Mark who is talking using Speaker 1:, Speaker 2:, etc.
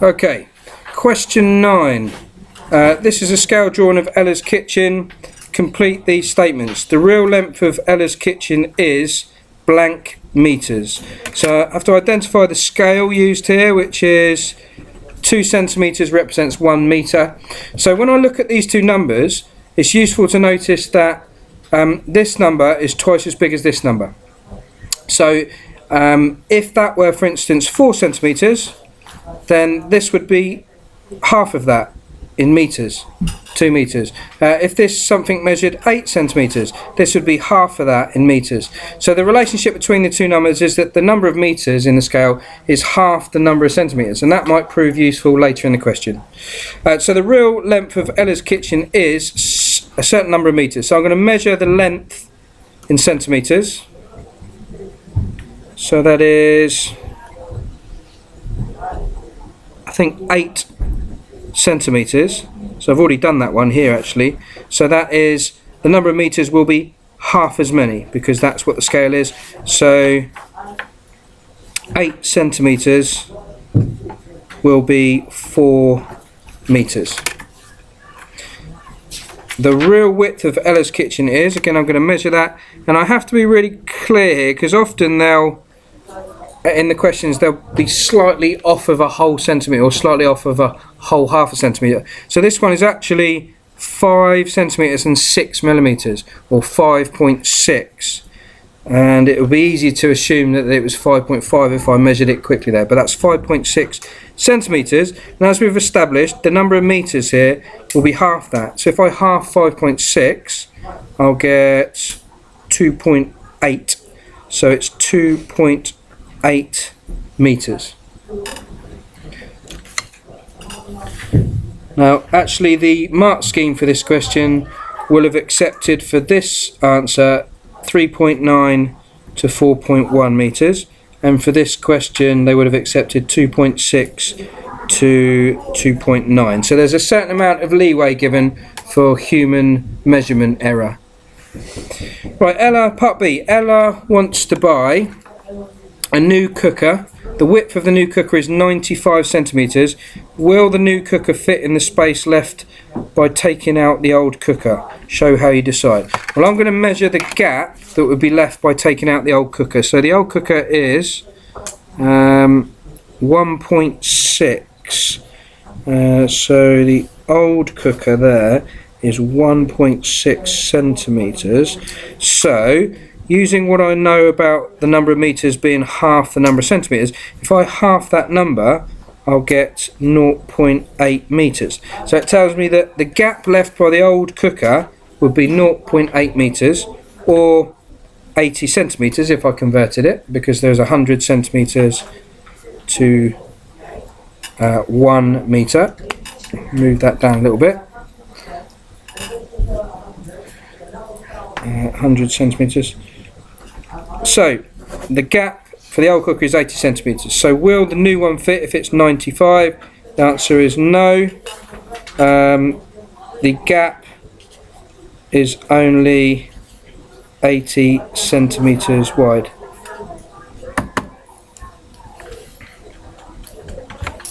Speaker 1: Okay, question 9. This is a scale drawing of Ella's kitchen. Complete these statements. The real length of Ella's kitchen is blank meters. So I have to identify the scale used here, which is 2 centimeters represents 1 meter. So when I look at these two numbers, it's useful to notice that this number is twice as big as this number. So if that were, for instance, 4 centimeters, then this would be half of that in meters, 2 meters. If this something measured 8 centimeters, this would be half of that in meters. So the relationship between the two numbers is that the number of meters in the scale is half the number of centimeters, and that might prove useful later in the question. So the real length of Ella's kitchen is a certain number of meters. So I'm going to measure the length in centimeters. So that is, I think, 8 centimeters. So I've already done that one here actually. So that is, the number of meters will be half as many because that's what the scale is. So 8 centimeters will be 4 meters. The real width of Ella's kitchen is, again I'm going to measure that, and I have to be really clear here because often in the questions they'll be slightly off of a whole centimetre or slightly off of a whole half a centimetre. So this one is actually 5 centimetres and 6 millimetres, or 5.6, and it would be easy to assume that it was 5.5 if I measured it quickly there, but that's 5.6 centimetres. And as we've established, the number of metres here will be half that. So if I half 5.6, I'll get 2.8. So it's 2.8 meters. Now actually the mark scheme for this question will have accepted for this answer 3.9 to 4.1 meters, and for this question they would have accepted 2.6 to 2.9. So there's a certain amount of leeway given for human measurement error. Right, Ella, part B. Ella wants to buy a new cooker. The width of the new cooker is 95 centimeters. Will the new cooker fit in the space left by taking out the old cooker? Show how you decide. Well, I'm going to measure the gap that would be left by taking out the old cooker. So the old cooker is 1.6. So the old cooker there is 1.6 centimeters. So using what I know about the number of meters being half the number of centimeters, if I half that number, I'll get 0.8 meters. So it tells me that the gap left by the old cooker would be 0.8 meters, or 80 centimeters if I converted it, because there's 100 centimeters to 1 meter. Move that down a little bit. 100 centimeters. So the gap for the old cooker is 80 centimeters. So will the new one fit if it's 95? The answer is no. The gap is only 80 centimeters wide.